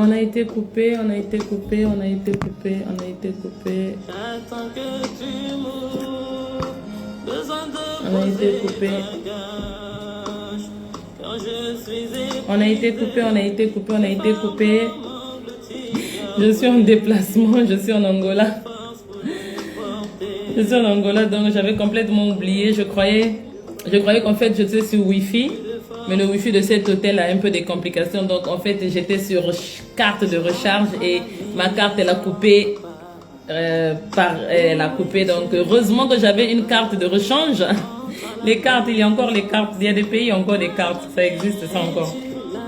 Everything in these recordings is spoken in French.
On a été coupé, on a été coupé, on a été coupé, on a été coupé. On a été coupé. On a été coupé, on a été coupé, on a été coupé. Je suis en déplacement, je suis en Angola. Je suis en Angola, donc j'avais complètement oublié. Je croyais qu'en fait j'étais sur Wi-Fi. Mais le Wi-Fi de cet hôtel a un peu des complications. Donc en fait j'étais sur carte de recharge et ma carte elle a coupé. Elle a coupé. Donc heureusement que j'avais une carte de rechange. Les cartes, il y a encore les cartes. Il y a des pays, il y a encore des cartes. Ça existe ça encore.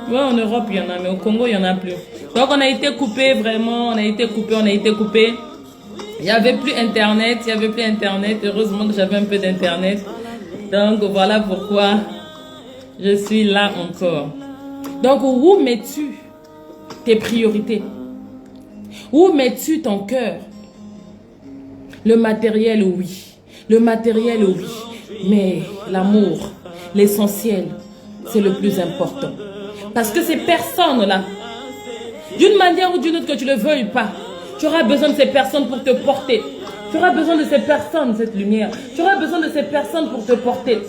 Ouais, en Europe il y en a, mais au Congo il n'y en a plus. Donc on a été coupé vraiment. On a été coupé, on a été coupé. Il n'y avait plus internet. Il n'y avait plus internet. Heureusement que j'avais un peu d'internet. Donc voilà pourquoi je suis là encore. Donc où mets-tu tes priorités? Où mets-tu ton cœur? Le matériel, oui. Le matériel, oui. Mais l'amour, l'essentiel, c'est le plus important. Parce que ces personnes-là, d'une manière ou d'une autre, que tu ne le veuilles pas, tu auras besoin de ces personnes pour te porter. Tu auras besoin de ces personnes, cette lumière. Tu auras besoin de ces personnes pour te porter.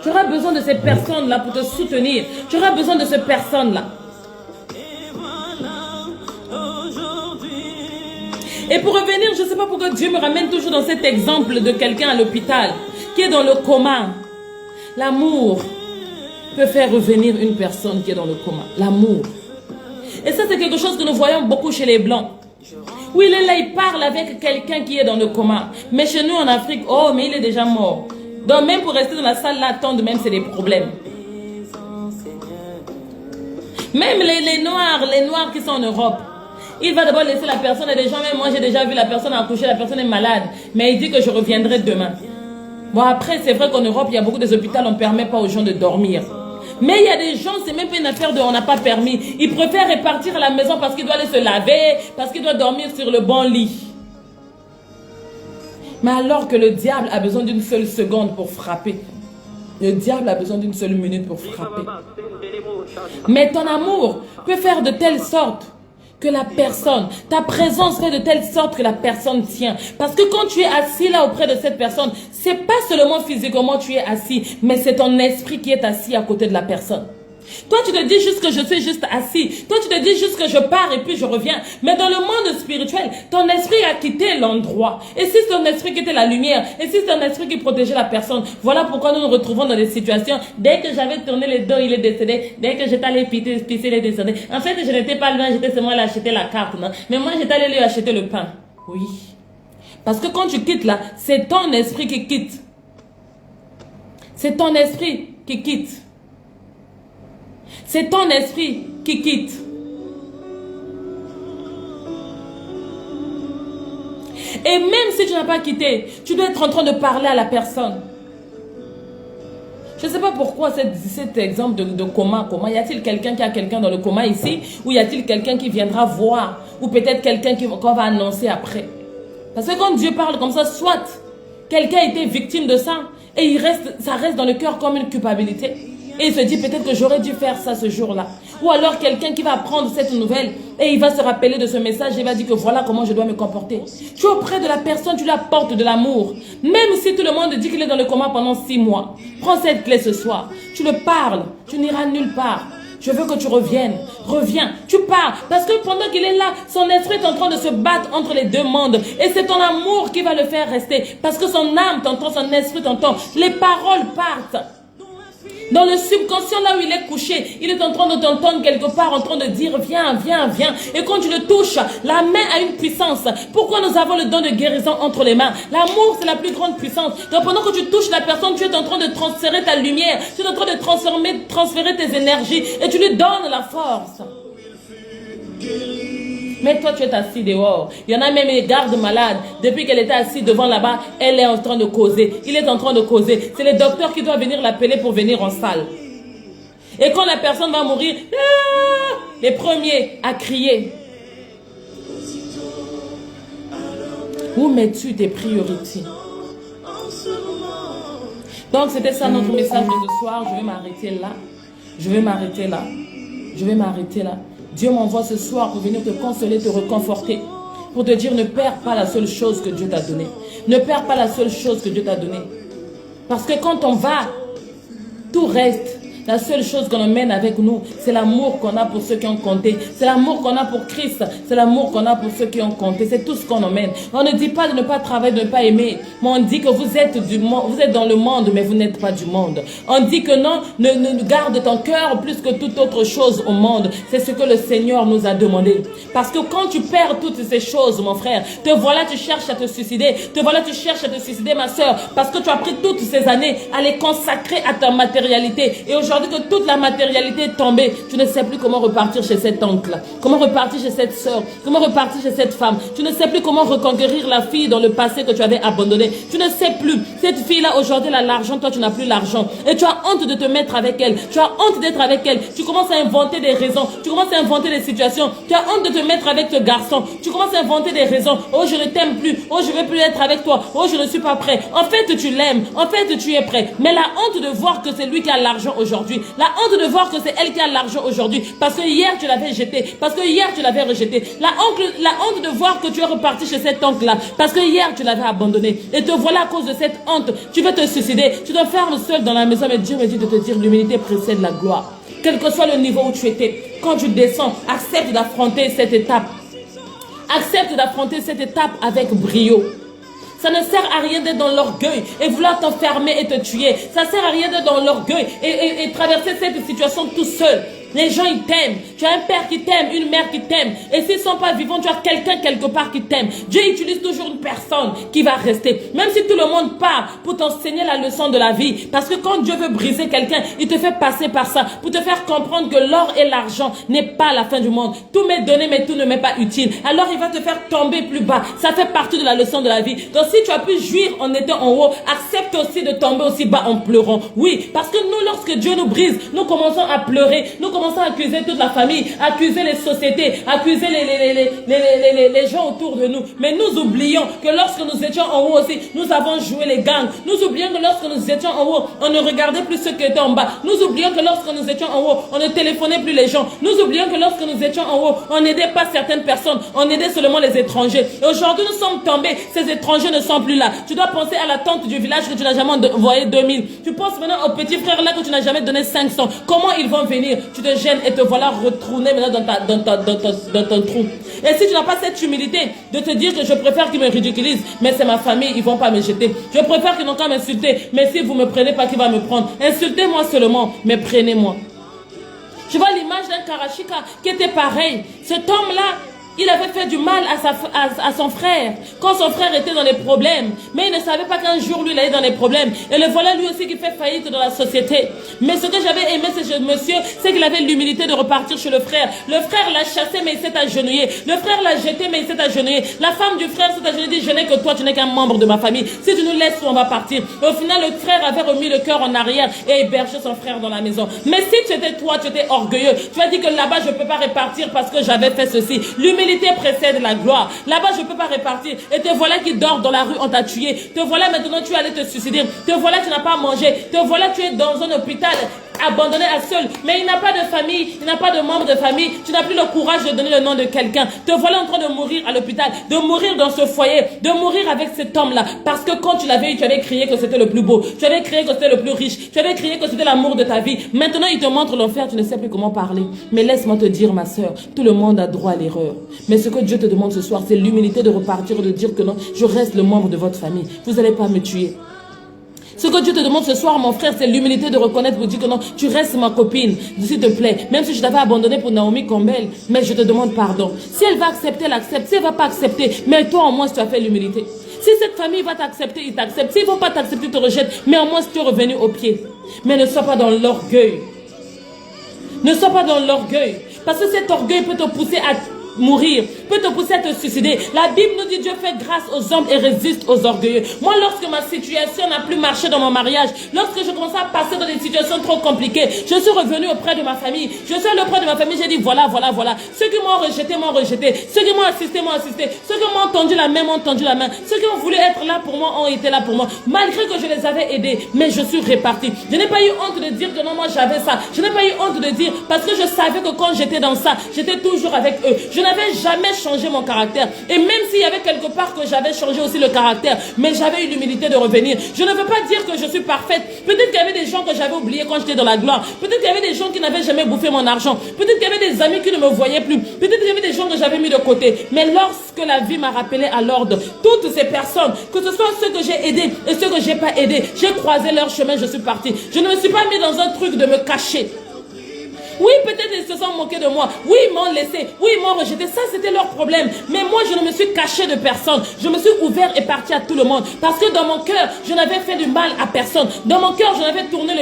Tu auras besoin de ces personnes-là pour te soutenir. Tu auras besoin de ces personnes-là. Et pour revenir, je ne sais pas pourquoi Dieu me ramène toujours dans cet exemple de quelqu'un à l'hôpital qui est dans le coma. L'amour peut faire revenir une personne qui est dans le coma. L'amour. Et ça, c'est quelque chose que nous voyons beaucoup chez les Blancs. Oui, il est là, il parle avec quelqu'un qui est dans le coma. Mais chez nous en Afrique, oh, mais il est déjà mort. Donc même pour rester dans la salle là, attendre, même c'est des problèmes. Même les Noirs qui sont en Europe, il va d'abord laisser la personne et des gens, même moi j'ai déjà vu la personne accoucher, la personne est malade. Mais il dit que je reviendrai demain. Bon après, c'est vrai qu'en Europe, il y a beaucoup des hôpitaux, on ne permet pas aux gens de dormir. Mais il y a des gens, c'est même pas une affaire de on n'a pas permis. Ils préfèrent repartir à la maison parce qu'il doit aller se laver, parce qu'il doit dormir sur le bon lit. Mais alors que le diable a besoin d'une seule seconde pour frapper. Le diable a besoin d'une seule minute pour frapper. Mais ton amour peut faire de telle sorte que la personne, ta présence fait de telle sorte que la personne tient. Parce que quand tu es assis là auprès de cette personne, c'est pas seulement physiquement tu es assis, mais c'est ton esprit qui est assis à côté de la personne. Toi, tu te dis juste que je suis juste assis. Toi, tu te dis juste que je pars et puis je reviens. Mais dans le monde spirituel, ton esprit a quitté l'endroit. Et si ton esprit quittait la lumière, et si c'est ton esprit qui protégeait la personne, voilà pourquoi nous nous retrouvons dans des situations. Dès que j'avais tourné les dos, il est décédé. Dès que j'étais allé pisser, il est décédé. En fait, je n'étais pas loin, j'étais seulement allé acheter la carte. Non? Mais moi, j'étais allé lui acheter le pain. Oui. Parce que quand tu quittes là, c'est ton esprit qui quitte. C'est ton esprit qui quitte. C'est ton esprit qui quitte. Et même si tu n'as pas quitté, tu dois être en train de parler à la personne. Je ne sais pas pourquoi cet exemple de coma. Y a-t-il quelqu'un qui a quelqu'un dans le coma ici? Ou y a-t-il quelqu'un qui viendra voir? Ou peut-être quelqu'un qu'on va annoncer après? Parce que quand Dieu parle comme ça, soit quelqu'un a été victime de ça et ça reste dans le cœur comme une culpabilité. Et il se dit peut-être que j'aurais dû faire ça ce jour-là. Ou alors quelqu'un qui va apprendre cette nouvelle et il va se rappeler de ce message et il va dire que voilà comment je dois me comporter. Tu es auprès de la personne, tu lui apportes de l'amour. Même si tout le monde dit qu'il est dans le coma pendant 6 mois. Prends cette clé ce soir. Tu le parles, tu n'iras nulle part. Je veux que tu reviennes. Reviens, tu pars. Parce que pendant qu'il est là, son esprit est en train de se battre entre les deux mondes. Et c'est ton amour qui va le faire rester. Parce que son âme t'entend, son esprit t'entend. Les paroles partent. Dans le subconscient, là où il est couché, il est en train de t'entendre quelque part, en train de dire, viens, viens, viens. Et quand tu le touches, la main a une puissance. Pourquoi nous avons le don de guérison entre les mains? L'amour, c'est la plus grande puissance. Donc pendant que tu touches la personne, tu es en train de transférer ta lumière. Tu es en train de transférer tes énergies. Et tu lui donnes la force. Mais toi, tu es assis dehors. Il y en a même une garde malade. Depuis qu'elle était assise devant là-bas, elle est en train de causer. Il est en train de causer. C'est le docteur qui doit venir l'appeler pour venir en salle. Et quand la personne va mourir, les premiers à crier. Où mets-tu tes priorités? Donc, c'était ça notre message de ce soir. Je vais m'arrêter là. Je vais m'arrêter là. Je vais m'arrêter là. Dieu m'envoie ce soir pour venir te consoler, te réconforter. Pour te dire, ne perds pas la seule chose que Dieu t'a donnée. Ne perds pas la seule chose que Dieu t'a donnée. Parce que quand on va, tout reste. La seule chose qu'on emmène avec nous, c'est l'amour qu'on a pour ceux qui ont compté. C'est l'amour qu'on a pour Christ. C'est l'amour qu'on a pour ceux qui ont compté. C'est tout ce qu'on emmène. On ne dit pas de ne pas travailler, de ne pas aimer. Mais on dit que vous êtes du monde, vous êtes dans le monde, mais vous n'êtes pas du monde. On dit que non, ne garde ton cœur plus que toute autre chose au monde. C'est ce que le Seigneur nous a demandé. Parce que quand tu perds toutes ces choses, mon frère, te voilà, tu cherches à te suicider. Te voilà, tu cherches à te suicider, ma soeur. Parce que tu as pris toutes ces années à les consacrer à ta matérialité. Et aujourd'hui que toute la matérialité est tombée, tu ne sais plus comment repartir chez cet oncle, comment repartir chez cette soeur, comment repartir chez cette femme. Tu ne sais plus comment reconquérir la fille dans le passé que tu avais abandonnée. Tu ne sais plus. Cette fille-là, aujourd'hui, elle a l'argent, toi, tu n'as plus l'argent. Et tu as honte de te mettre avec elle. Tu as honte d'être avec elle. Tu commences à inventer des raisons. Tu commences à inventer des situations. Tu as honte de te mettre avec ce garçon. Tu commences à inventer des raisons. Oh, je ne t'aime plus. Oh, je ne veux plus être avec toi. Oh, je ne suis pas prêt. En fait, tu l'aimes. En fait, tu es prêt. Mais la honte de voir que c'est lui qui a l'argent aujourd'hui. La honte de voir que c'est elle qui a l'argent aujourd'hui. Parce que hier, tu l'avais jeté. Parce que hier, tu l'avais rejeté. La honte de voir que tu es reparti chez cet oncle-là. Parce que hier, tu l'avais abandonné. Et te voilà à cause de cette honte. Tu veux te suicider. Tu te fermes seul dans la maison. Mais Dieu me dit de te dire, l'humilité précède la gloire. Quel que soit le niveau où tu étais. Quand tu descends, accepte d'affronter cette étape. Accepte d'affronter cette étape avec brio. Ça ne sert à rien d'être dans l'orgueil et vouloir t'enfermer et te tuer. Ça ne sert à rien d'être dans l'orgueil et traverser cette situation tout seul. Les gens, ils t'aiment. Tu as un père qui t'aime, une mère qui t'aime. Et s'ils ne sont pas vivants, tu as quelqu'un quelque part qui t'aime. Dieu utilise toujours une personne qui va rester. Même si tout le monde part pour t'enseigner la leçon de la vie. Parce que quand Dieu veut briser quelqu'un, il te fait passer par ça. Pour te faire comprendre que l'or et l'argent n'est pas la fin du monde. Tout m'est donné, mais tout ne m'est pas utile. Alors il va te faire tomber plus bas. Ça fait partie de la leçon de la vie. Donc si tu as pu jouir en étant en haut, accepte aussi de tomber aussi bas en pleurant. Oui, parce que nous, lorsque Dieu nous brise, nous commençons à pleurer. Nous commençons à accuser toute la famille, accuser les sociétés, accuser les gens autour de nous. Mais nous oublions que lorsque nous étions en haut aussi, nous avons joué les gangs. Nous oublions que lorsque nous étions en haut, on ne regardait plus ceux qui étaient en bas. Nous oublions que lorsque nous étions en haut, on ne téléphonait plus les gens. Nous oublions que lorsque nous étions en haut, on n'aidait pas certaines personnes, on aidait seulement les étrangers. Et aujourd'hui, nous sommes tombés, ces étrangers ne sont plus là. Tu dois penser à la tante du village que tu n'as jamais envoyé 2000. Tu penses maintenant aux petits frères là que tu n'as jamais donné 500. Comment ils vont venir? Tu te gênes et te voilà retourner maintenant dans ton trou. Et si tu n'as pas cette humilité de te dire que je préfère qu'ils me ridiculisent, mais c'est ma famille, ils ne vont pas me jeter. Je préfère qu'ils n'ont qu'à m'insulter, mais si vous ne me prenez pas, qui va me prendre? Insultez-moi seulement, mais prenez-moi. Je vois l'image d'un Karachika qui était pareil. Cet homme-là, il avait fait du mal à son frère quand son frère était dans les problèmes. Mais il ne savait pas qu'un jour, lui, il allait dans les problèmes. Et le voilà lui aussi qui fait faillite dans la société. Mais ce que j'avais aimé, ce monsieur, c'est qu'il avait l'humilité de repartir chez le frère. Le frère l'a chassé, mais il s'est agenouillé. Le frère l'a jeté, mais il s'est agenouillé. La femme du frère s'est agenouillée, dit, je n'ai que toi, tu n'es qu'un membre de ma famille. Si tu nous laisses, on va partir. Et au final, le frère avait remis le cœur en arrière et hébergé son frère dans la maison. Mais si tu étais toi, tu étais orgueilleux. Tu as dit que là-bas, je ne peux pas repartir parce que j'avais fait ceci. L'humilité précède la gloire. Là-bas, je ne peux pas repartir. Et te voilà qui dort dans la rue, on t'a tué. Te voilà maintenant, tu es allé te suicider. Te voilà, tu n'as pas mangé. Te voilà, tu es dans un hôpital abandonné à seul. Mais il n'a pas de famille, il n'a pas de membre de famille. Tu n'as plus le courage de donner le nom de quelqu'un. Te voilà en train de mourir à l'hôpital, de mourir dans ce foyer, de mourir avec cet homme-là. Parce que quand tu l'avais eu, tu avais crié que c'était le plus beau. Tu avais crié que c'était le plus riche. Tu avais crié que c'était l'amour de ta vie. Maintenant, il te montre l'enfer, tu ne sais plus comment parler. Mais laisse-moi te dire, ma soeur, tout le monde a droit à l'erreur. Mais ce que Dieu te demande ce soir, c'est l'humilité de repartir et de dire que non, je reste le membre de votre famille. Vous n'allez pas me tuer. Ce que Dieu te demande ce soir, mon frère, c'est l'humilité de reconnaître pour dire que non, tu restes ma copine, s'il te plaît. Même si je t'avais abandonné pour Naomi Campbell, mais je te demande pardon. Si elle va accepter, elle accepte. Si elle ne va pas accepter, mais toi, au moins, tu as fait l'humilité. Si cette famille va t'accepter, ils t'acceptent. S'ils ne vont pas t'accepter, ils te rejettent. Mais au moins, tu es revenu au pied. Mais ne sois pas dans l'orgueil. Ne sois pas dans l'orgueil. Parce que cet orgueil peut te pousser mourir, peut te pousser à te suicider. La Bible nous dit Dieu fait grâce aux hommes et résiste aux orgueilleux. Moi, lorsque ma situation n'a plus marché dans mon mariage, lorsque je commençais à passer dans des situations trop compliquées, je suis revenue auprès de ma famille. Je suis allée auprès de ma famille, j'ai dit voilà. Ceux qui m'ont rejeté, m'ont rejeté. Ceux qui m'ont assisté, m'ont assisté. Ceux qui m'ont tendu la main, m'ont tendu la main. Ceux qui ont voulu être là pour moi, ont été là pour moi. Malgré que je les avais aidés, mais je suis répartie. Je n'ai pas eu honte de dire que non, moi j'avais ça. Je n'ai pas eu honte de dire, parce que je savais que quand j'étais dans ça, j'étais toujours avec eux. Je n'avais jamais changé mon caractère. Et même s'il y avait quelque part que j'avais changé aussi le caractère, mais j'avais eu l'humilité de revenir. Je ne veux pas dire que je suis parfaite. Peut-être qu'il y avait des gens que j'avais oubliés quand j'étais dans la gloire. Peut-être qu'il y avait des gens qui n'avaient jamais bouffé mon argent. Peut-être qu'il y avait des amis qui ne me voyaient plus. Peut-être qu'il y avait des gens que j'avais mis de côté. Mais lorsque la vie m'a rappelé à l'ordre, toutes ces personnes, que ce soit ceux que j'ai aidés et ceux que j'ai pas aidés, j'ai croisé leur chemin, je suis partie. Je ne me suis pas mis dans un truc de me cacher. Oui, peut-être ils se sont moqués de moi. Oui, ils m'ont laissé. Oui, ils m'ont rejeté. Ça, c'était leur problème. Mais moi, je ne me suis caché de personne. Je me suis ouvert et parti à tout le monde. Parce que dans mon cœur, je n'avais fait du mal à personne. Dans mon cœur, je n'avais tourné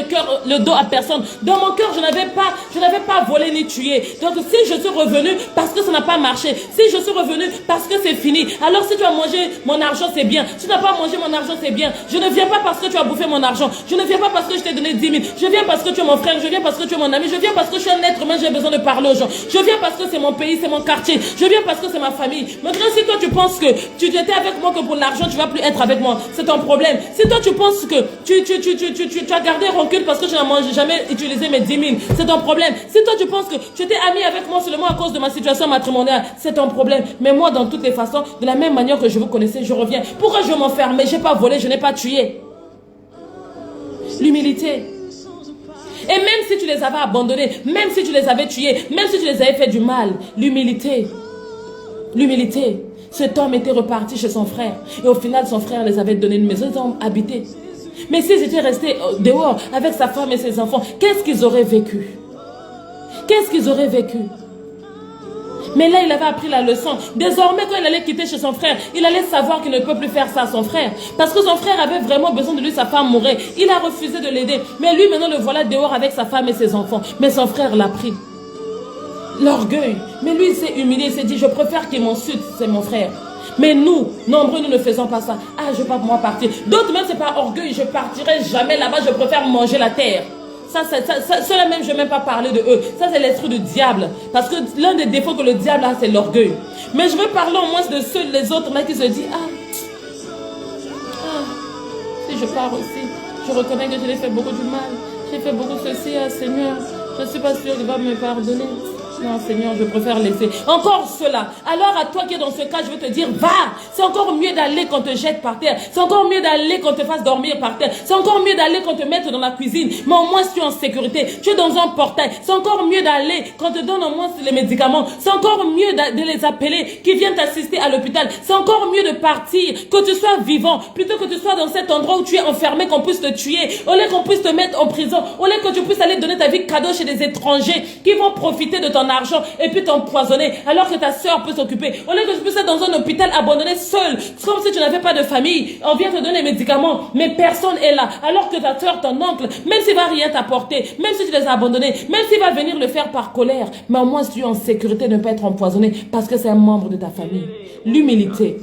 le dos à personne. Dans mon cœur, je n'avais pas volé ni tué. Donc, si je suis revenu parce que ça n'a pas marché, si je suis revenu parce que c'est fini, alors si tu as mangé mon argent, c'est bien. Si tu n'as pas mangé mon argent, c'est bien. Je ne viens pas parce que tu as bouffé mon argent. Je ne viens pas parce que je t'ai donné 10 000. Je viens parce que tu es mon frère. Je viens parce que tu es mon ami. Je viens parce que je suis un être humain, j'ai besoin de parler aux gens. Je viens parce que c'est mon pays, c'est mon quartier. Je viens parce que c'est ma famille. Maintenant, si toi tu penses que tu étais avec moi que pour l'argent, tu vas plus être avec moi, c'est ton problème. Si toi tu penses que tu as gardé rancune parce que je n'ai jamais utilisé mes 10 000, c'est ton problème. Si toi tu penses que tu étais ami avec moi seulement à cause de ma situation matrimoniale, c'est ton problème. Mais moi, dans toutes les façons, de la même manière que je vous connaissais, je reviens. Pourquoi je m'enfermais? J'ai pas volé, je n'ai pas tué. L'humilité. Et même si tu les avais abandonnés, même si tu les avais tués, même si tu les avais fait du mal, l'humilité. L'humilité. Cet homme était reparti chez son frère. Et au final, son frère les avait donné une maison, ils ont habité. Mais s'ils étaient restés dehors avec sa femme et ses enfants, qu'est-ce qu'ils auraient vécu? Qu'est-ce qu'ils auraient vécu? Mais là, il avait appris la leçon. Désormais, quand il allait quitter chez son frère, il allait savoir qu'il ne peut plus faire ça à son frère. Parce que son frère avait vraiment besoin de lui, sa femme mourait. Il a refusé de l'aider. Mais lui, maintenant, le voilà dehors avec sa femme et ses enfants. Mais son frère l'a pris. L'orgueil. Mais lui, il s'est humilié, il s'est dit, je préfère qu'il m'insulte, c'est mon frère. Mais nous, nombreux, nous ne faisons pas ça. Ah, je ne vais pas moi partir. D'autres même, c'est pas orgueil, je partirai jamais là-bas, je préfère manger la terre. Ceux-là même, je ne vais même pas parler de eux. Ça, c'est l'esprit du diable. Parce que l'un des défauts que le diable a, c'est l'orgueil. Mais je veux parler au moins de ceux, les autres là qui se disent, si je pars aussi, je reconnais que je l'ai fait beaucoup du mal. J'ai fait beaucoup ceci, Seigneur. Je ne suis pas sûre qu'il va me pardonner. Non, Seigneur, je préfère laisser. Encore cela. Alors à toi qui es dans ce cas, je veux te dire, va. C'est encore mieux d'aller qu'on te jette par terre. C'est encore mieux d'aller qu'on te fasse dormir par terre. C'est encore mieux d'aller qu'on te mette dans la cuisine. Mais au moins, tu es en sécurité. Tu es dans un portail. C'est encore mieux d'aller qu'on te donne au moins les médicaments. C'est encore mieux de les appeler, qui viennent t'assister à l'hôpital. C'est encore mieux de partir, que tu sois vivant, plutôt que tu sois dans cet endroit où tu es enfermé, qu'on puisse te tuer. Au lieu qu'on puisse te mettre en prison. Au lieu que tu puisses aller donner ta vie cadeau chez des étrangers qui vont profiter de ton argent et puis t'empoisonner alors que ta soeur peut s'occuper. Au lieu que tu puisses être dans un hôpital abandonné seul, comme si tu n'avais pas de famille, on vient te donner les médicaments, mais personne est là. Alors que ta soeur, ton oncle, même s'il va rien t'apporter, même si tu les as abandonnés, même s'il va venir le faire par colère, mais au moins tu es en sécurité de ne pas être empoisonné parce que c'est un membre de ta famille. L'humilité.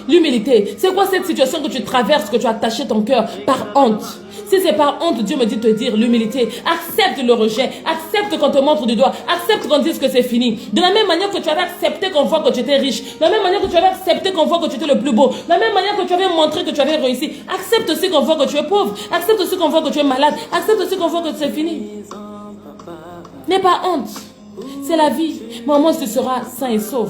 L'humilité, c'est quoi cette situation que tu traverses, que tu as attaché ton cœur par honte? Si c'est par honte, Dieu me dit de te dire l'humilité. Accepte le rejet. Accepte qu'on te montre du doigt. Accepte qu'on dise que c'est fini. De la même manière que tu avais accepté qu'on voit que tu étais riche. De la même manière que tu avais accepté qu'on voit que tu étais le plus beau. De la même manière que tu avais montré que tu avais réussi. Accepte aussi qu'on voit que tu es pauvre. Accepte aussi qu'on voit que tu es malade. Accepte aussi qu'on voit que c'est fini. N'aie pas honte. C'est la vie. Mais au moins tu seras sain et sauf.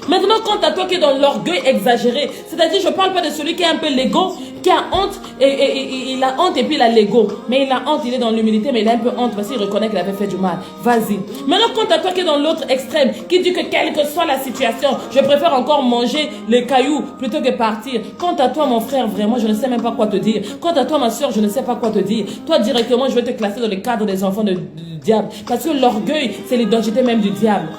Maintenant, quant à toi qui est dans l'orgueil exagéré, c'est-à-dire, je ne parle pas de celui qui est un peu l'ego, qui a honte, et il a honte et puis il a l'ego. Mais il a honte, il est dans l'humilité, mais il a un peu honte parce qu'il reconnaît qu'il avait fait du mal. Vas-y. Maintenant, quant à toi qui est dans l'autre extrême, qui dit que quelle que soit la situation, je préfère encore manger les cailloux plutôt que partir. Quant à toi, mon frère, vraiment, je ne sais même pas quoi te dire. Quant à toi, ma soeur, je ne sais pas quoi te dire. Toi, directement, je vais te classer dans le cadre des enfants du diable. Parce que l'orgueil, c'est l'identité même du diable.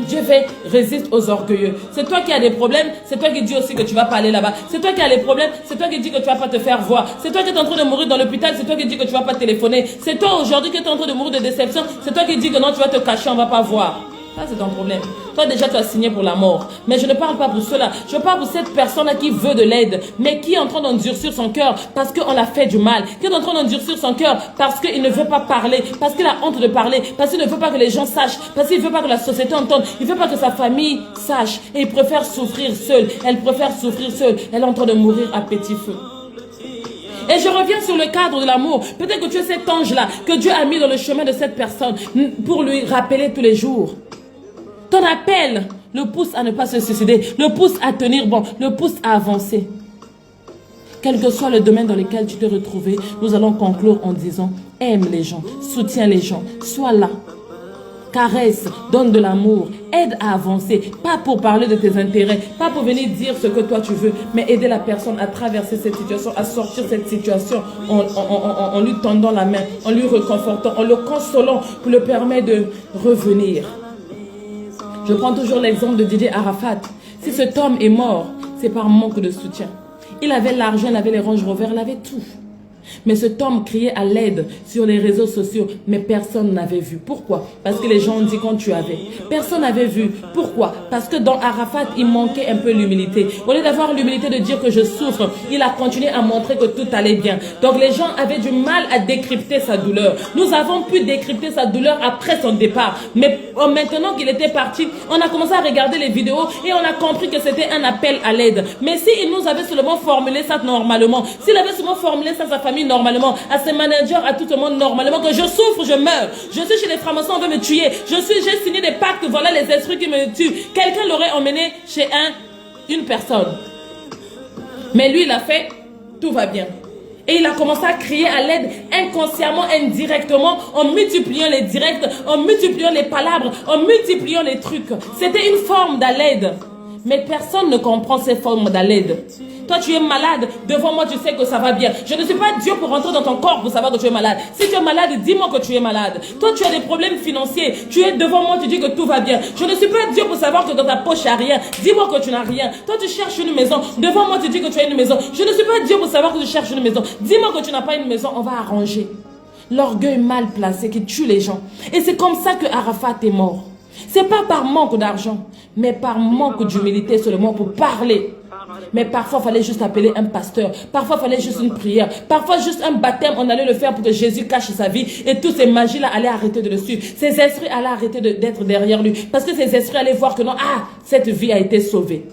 Dieu fait résiste aux orgueilleux. C'est toi qui as des problèmes, c'est toi qui dis aussi que tu vas pas aller là-bas. C'est toi qui as les problèmes, c'est toi qui dis que tu vas pas te faire voir. C'est toi qui es en train de mourir dans l'hôpital, c'est toi qui dis que tu vas pas téléphoner. C'est toi aujourd'hui qui es en train de mourir de déception, c'est toi qui dis que non, tu vas te cacher, on va pas voir. Ça, c'est ton problème. Toi, déjà, tu as signé pour la mort. Mais je ne parle pas pour cela. Je parle pour cette personne-là qui veut de l'aide, mais qui est en train d'endurcir son cœur parce qu'on l'a fait du mal. Qui est en train d'endurcir son cœur parce qu'il ne veut pas parler, parce qu'il a honte de parler, parce qu'il ne veut pas que les gens sachent, parce qu'il ne veut pas que la société entende, il ne veut pas que sa famille sache. Et il préfère souffrir seul. Elle préfère souffrir seule. Elle est en train de mourir à petit feu. Et je reviens sur le cadre de l'amour. Peut-être que tu es cet ange-là que Dieu a mis dans le chemin de cette personne pour lui rappeler tous les jours. Ton appel le pousse à ne pas se suicider, le pousse à tenir bon, le pousse à avancer. Quel que soit le domaine dans lequel tu te retrouves, nous allons conclure en disant, aime les gens, soutiens les gens, sois là. Caresse, donne de l'amour, aide à avancer, pas pour parler de tes intérêts, pas pour venir dire ce que toi tu veux, mais aider la personne à traverser cette situation, à sortir cette situation en lui tendant la main, en lui réconfortant, en le consolant pour le permettre de revenir. Je prends toujours l'exemple de Didier Arafat. Si cet homme est mort, c'est par manque de soutien. Il avait l'argent, il avait les Range Rover, il avait tout. Mais cet homme criait à l'aide sur les réseaux sociaux, mais personne n'avait vu. Pourquoi? Parce que les gens ont dit quand tu avais. Personne n'avait vu. Pourquoi? Parce que dans Arafat, il manquait un peu l'humilité. Au lieu d'avoir l'humilité de dire que je souffre, il a continué à montrer que tout allait bien. Donc les gens avaient du mal à décrypter sa douleur. Nous avons pu décrypter sa douleur après son départ. Mais maintenant qu'il était parti, on a commencé à regarder les vidéos et on a compris que c'était un appel à l'aide. Mais s'il nous avait seulement formulé ça normalement, s'il avait seulement formulé ça à sa famille normalement, à ses managers, à tout le monde normalement, que je souffre, je meurs, je suis chez les francs-maçons, on veut me tuer, j'ai signé des pactes, voilà les esprits qui me tuent, quelqu'un l'aurait emmené chez une personne. Mais lui, il a fait, tout va bien. Et il a commencé à crier à l'aide inconsciemment, indirectement, en multipliant les directs, en multipliant les palabres, en multipliant les trucs. C'était une forme d'aide. Mais personne ne comprend ces formes d'aide. Toi, tu es malade. Devant moi, tu sais que ça va bien. Je ne suis pas Dieu pour rentrer dans ton corps pour savoir que tu es malade. Si tu es malade, dis-moi que tu es malade. Toi, tu as des problèmes financiers. Tu es devant moi, tu dis que tout va bien. Je ne suis pas Dieu pour savoir que dans ta poche, il n'y a rien. Dis-moi que tu n'as rien. Toi, tu cherches une maison. Devant moi, tu dis que tu as une maison. Je ne suis pas Dieu pour savoir que tu cherches une maison. Dis-moi que tu n'as pas une maison. On va arranger. L'orgueil mal placé qui tue les gens. Et c'est comme ça que Arafat est mort. C'est pas par manque d'argent, mais par manque d'humilité seulement pour parler. Mais parfois, il fallait juste appeler un pasteur. Parfois, il fallait juste une prière. Parfois, juste un baptême, on allait le faire pour que Jésus cache sa vie. Et toutes ces magies-là allaient arrêter de le suivre. Ces esprits allaient arrêter d'être derrière lui. Parce que ces esprits allaient voir que non, cette vie a été sauvée.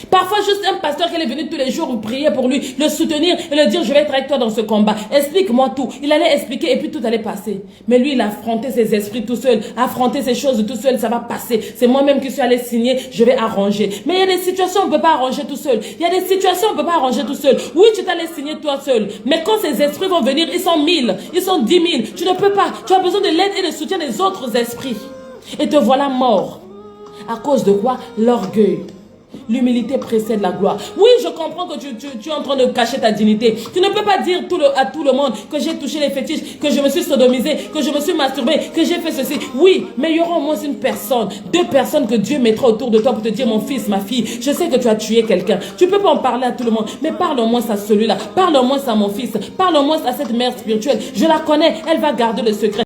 Parfois, juste un pasteur qui est venu tous les jours prier pour lui, le soutenir et le dire, je vais être avec toi dans ce combat. Explique-moi tout. Il allait expliquer et puis tout allait passer. Mais lui, il a affronté ses esprits tout seul, affronté ces choses tout seul, ça va passer. C'est moi-même qui suis allé signer, je vais arranger. Mais il y a des situations où on ne peut pas arranger tout seul. Il y a des situations où on ne peut pas arranger tout seul. Oui, tu t'allais signer toi seul. Mais quand ces esprits vont venir, ils sont 1000, ils sont 10 000. Tu ne peux pas. Tu as besoin de l'aide et de soutien des autres esprits. Et te voilà mort. À cause de quoi? L'orgueil. L'humilité précède la gloire. Oui, je comprends que tu es en train de cacher ta dignité. Tu ne peux pas dire à tout le monde que j'ai touché les fétiches, que je me suis sodomisé, que je me suis masturbé, que j'ai fait ceci. Oui, mais il y aura au moins une personne, 2 personnes que Dieu mettra autour de toi pour te dire, mon fils, ma fille, je sais que tu as tué quelqu'un. Tu ne peux pas en parler à tout le monde, mais parle au moins à celui-là. Parle au moins à mon fils. Parle au moins à cette mère spirituelle. Je la connais, elle va garder le secret.